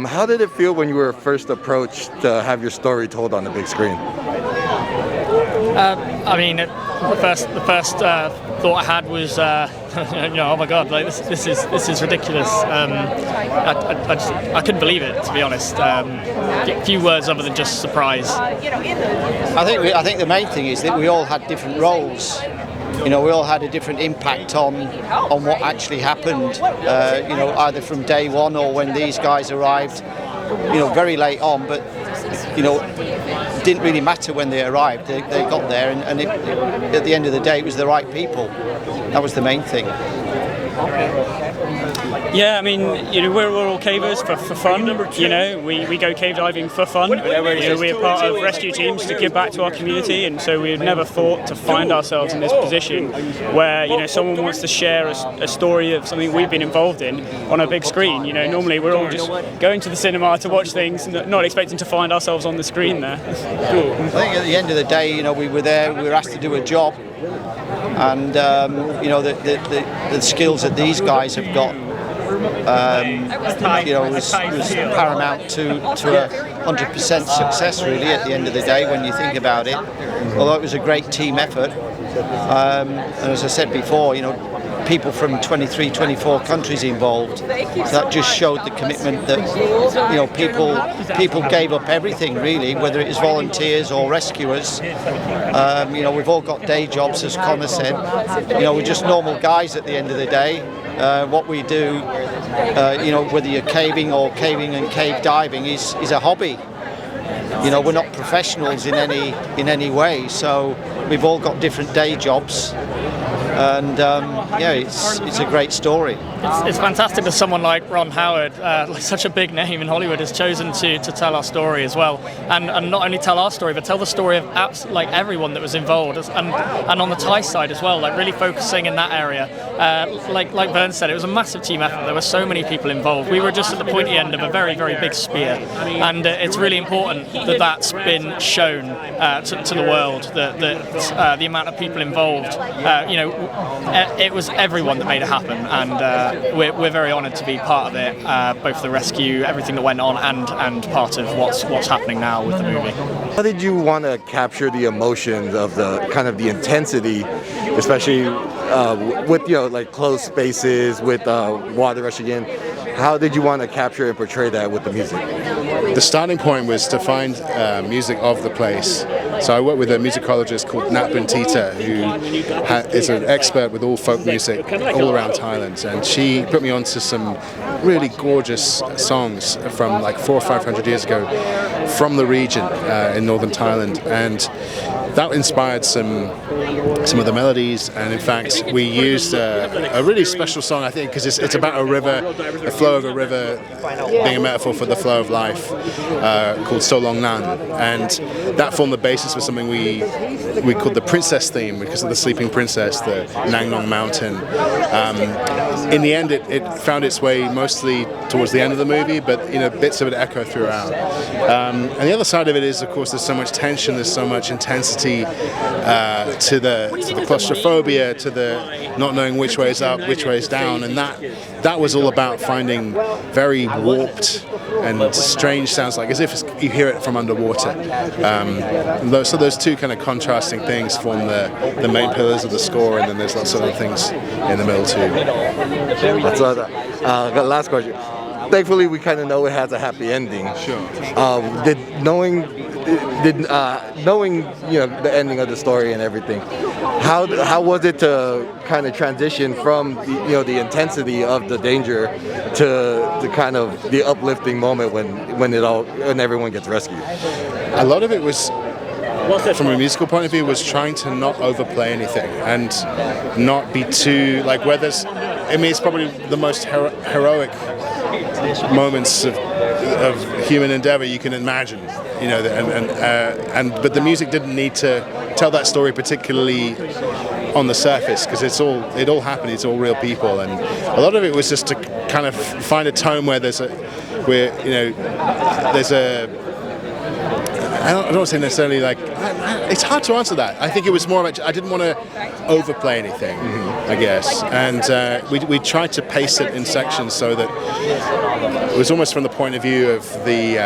How did it feel when you were first approached to have your story told on the big screen? The first thought I had was, oh my God, like this is ridiculous. I couldn't believe it, to be honest. Few words other than just surprise. I think the main thing is that we all had different roles. We all had a different impact on what actually happened. Either from day one or when these guys arrived, very late on. But it didn't really matter when they arrived. They got there, and at the end of the day, it was the right people. That was the main thing. Yeah, we're all cavers for fun. We go cave diving for fun. We're part of rescue teams to give back to our community, and so we've never thought to find ourselves in this position where someone wants to share a story of something we've been involved in on a big screen. Normally we're all just going to the cinema to watch things, not expecting to find ourselves on the screen there. I think at the end of the day, we were there. We were asked to do a job, and the skills that these guys have got. Was paramount to 100% success really at the end of the day when you think about it. Although it was a great team effort, and as I said before, people from 23, 24 countries involved. So that just showed the commitment that people gave up everything really, whether it was volunteers or rescuers. We've all got day jobs, as Connor said. We're just normal guys at the end of the day. What we do, whether you're caving and cave diving, is a hobby. We're not professionals in any way, so we've all got different day jobs, and it's a great story. It's fantastic that someone like Ron Howard, such a big name in Hollywood, has chosen to tell our story as well, and not only tell our story, but tell the story of everyone that was involved, and on the Thai side as well, really focusing in that area. Like Vern said, it was a massive team effort. There were so many people involved. We were just at the pointy end of a very, very big spear, and it's really important that that's been shown to the world, that the amount of people involved. It was everyone that made it happen, and we're very honoured to be part of it, both the rescue, everything that went on, and part of what's happening now with the movie. How did you want to capture the emotions of the intensity, especially with closed spaces, with water rushing in? How did you want to capture and portray that with the music? The starting point was to find music of the place. So I worked with a musicologist called Nat Bentita, who is an expert with all folk music all around Thailand, and she put me onto some really gorgeous songs from 400 or 500 years ago from the region in northern Thailand, and that inspired some of the melodies. And in fact, we used a really special song, I think, because it's about a river, the flow of a river being a metaphor for the flow of life, called So Long Nan, and that formed the basis for something we called the princess theme, because of the sleeping princess, the Nang Nong mountain. In the end, it found its way mostly towards the end of the movie, but bits of it echo throughout. And the other side of it is, of course, there's so much tension, there's so much intensity to the claustrophobia, to the not knowing which way is up, which way is down, and that was all about finding very warped and strange sounds, as if you hear it from underwater. So those two kind of contrasting things form the main pillars of the score, and then there's lots of other things in the middle too. That's last question. Thankfully, we kind of know it has a happy ending. Sure. Did knowing the ending of the story and everything, how was it to kind of transition from the intensity of the danger to kind of the uplifting moment when everyone gets rescued? A lot of it was, from a musical point of view, was trying to not overplay anything and not be too where there's. It's probably the most heroic moments of human endeavor you can imagine, but the music didn't need to tell that story particularly on the surface, because it all happened. It's all real people, and a lot of it was just to kind of find a tone where there's I don't want to say necessarily like, it's hard to answer that. I think it was more about, I didn't want to overplay anything, I guess. And we tried to pace it in sections so that it was almost from the point of view of the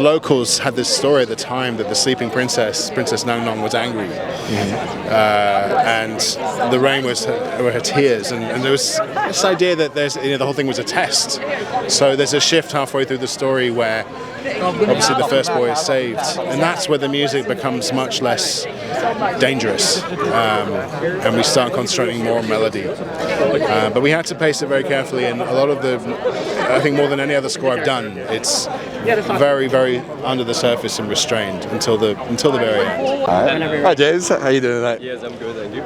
locals had this story at the time that the sleeping Princess Nong Nong, was angry, and the rain were her tears, and there was this idea that the whole thing was a test. So there's a shift halfway through the story where obviously the first boy is saved, and that's where the music becomes much less dangerous, and we start concentrating more on melody. But we had to pace it very carefully, and a lot of I think more than any other score I've done, it's very, very under the surface and restrained until the very end. All right. Hi, James. How you doing tonight? Yes, I'm good, and you?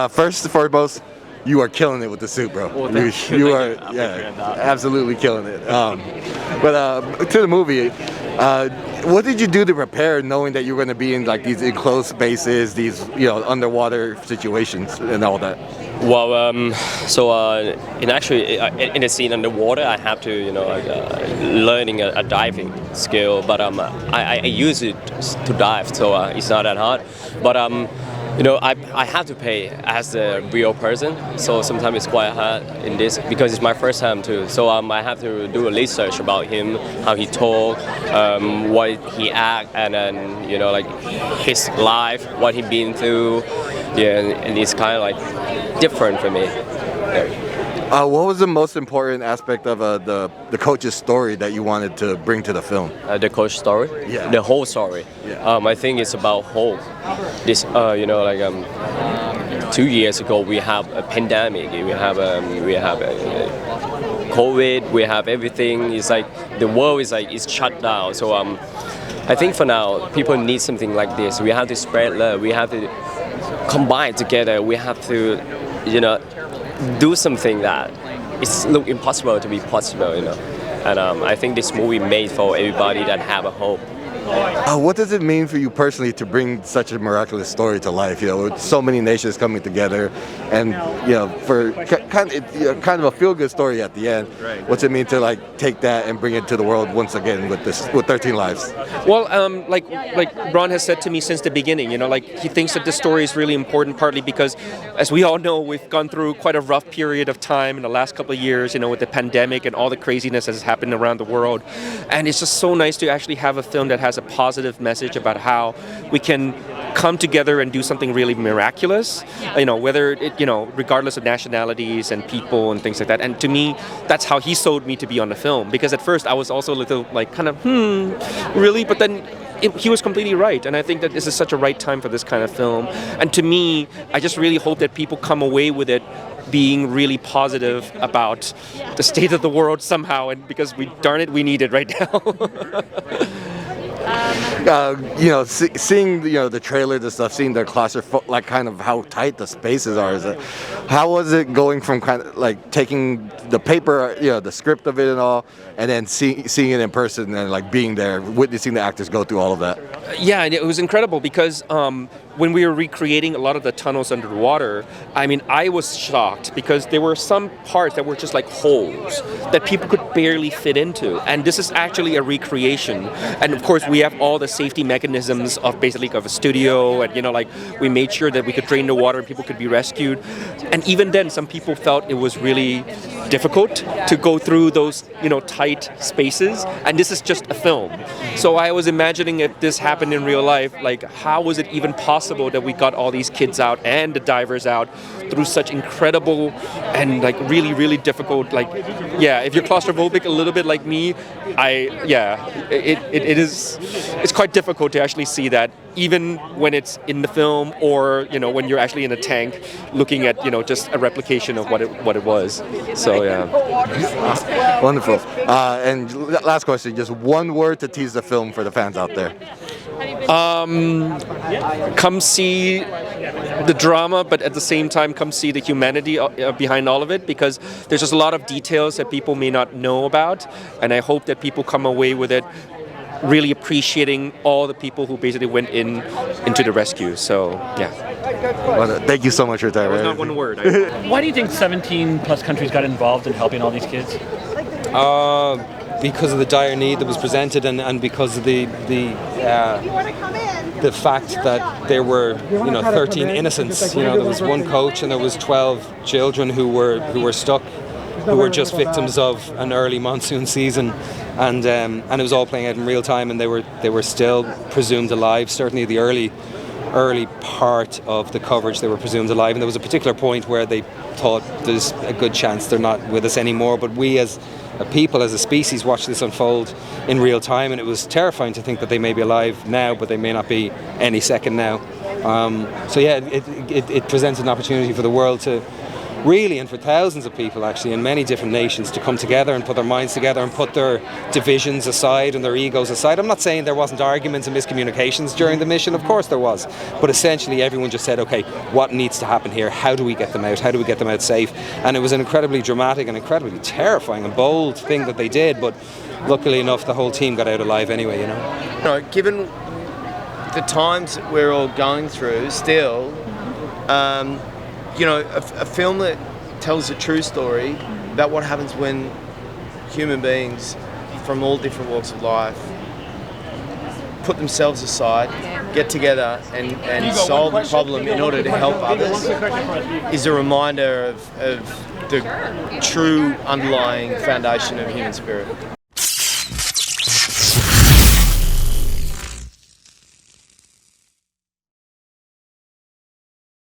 First and foremost, you are killing it with the suit, bro. Well, you are, absolutely killing it. But to the movie, what did you do to prepare, knowing that you were going to be in like these enclosed spaces, these underwater situations, and all that? Well, in the scene underwater, I have to learning a diving skill, but I use it to dive, so it's not that hard. But I have to pay as a real person, so sometimes it's quite hard in this because it's my first time too. So I have to do a research about him, how he talk, what he act, and then his life, what he been through. Yeah, and it's kind of like different for me. Yeah. What was the most important aspect of the coach's story that you wanted to bring to the film? The coach story? Yeah. The whole story? Yeah. I think it's about hope. This, 2 years ago we have a pandemic. We have COVID. We have everything. It's like the world is like it's shut down. So I think for now people need something like this. We have to spread love. We have to combine together. We have to, do something that it's look impossible to be possible, And I think this movie made for everybody that have a hope. What does it mean for you personally to bring such a miraculous story to life? With so many nations coming together, and for kind of a feel-good story at the end. Right. What's it mean to take that and bring it to the world once again with 13 lives? Well, like Ron has said to me since the beginning, he thinks that this story is really important, partly because, as we all know, we've gone through quite a rough period of time in the last couple of years, with the pandemic and all the craziness that has happened around the world, and it's just so nice to actually have a film that has a positive message about how we can come together and do something really miraculous, whether it, regardless of nationalities and people and things like that. And to me, that's how he sold me to be on the film, because at first I was also a little really, but then he was completely right, and I think that this is such a right time for this kind of film. And to me, I just really hope that people come away with it being really positive about the state of the world somehow, and because we need it right now. Seeing the trailers and stuff, seeing the claustrophobic, kind of how tight the spaces are. How was it going from kind of taking the paper, the script of it and all, and then seeing it in person and being there, witnessing the actors go through all of that? Yeah, and it was incredible because when we were recreating a lot of the tunnels underwater, I was shocked because there were some parts that were just like holes that people could barely fit into. And this is actually a recreation. And of course, we have all the safety mechanisms of basically of a studio, and we made sure that we could drain the water and people could be rescued. And even then, some people felt it was really difficult to go through those tight spaces. And this is just a film. So I was imagining if this happened in real life, how was it even possible that we got all these kids out and the divers out through such incredible and really, really difficult, if you're claustrophobic a little bit like me, it's quite difficult to actually see that, even when it's in the film or when you're actually in a tank looking at just a replication of what it was. So yeah. Wonderful. And last question, just one word to tease the film for the fans out there. Come see the drama, but at the same time come see the humanity behind all of it, because there's just a lot of details that people may not know about, and I hope that people come away with it really appreciating all the people who basically went into the rescue. So yeah. Well, thank you so much for your time. That was not one word. Why do you think 17 plus countries got involved in helping all these kids? because of the dire need that was presented, and because of the fact that there were 13 innocents. There was one coach and there was 12 children who were stuck, who were just victims of an early monsoon season, and it was all playing out in real time, and they were still presumed alive. Certainly the early part of the coverage, they were presumed alive, and there was a particular point where they thought there's a good chance they're not with us anymore. But we as a people, as a species, watched this unfold in real time, and it was terrifying to think that they may be alive now, but they may not be any second now. So yeah, it presents an opportunity for the world to really, and for thousands of people actually in many different nations, to come together and put their minds together and put their divisions aside and their egos aside. I'm not saying there wasn't arguments and miscommunications during the mission, of course there was, but essentially everyone just said, okay, what needs to happen here? How do we get them out? How do we get them out safe? And it was an incredibly dramatic and incredibly terrifying and bold thing that they did, but luckily enough the whole team got out alive anyway, Given the times that we're all going through still, a film that tells a true story about what happens when human beings from all different walks of life put themselves aside, get together and solve a problem in order to help others is a reminder of the true underlying foundation of human spirit.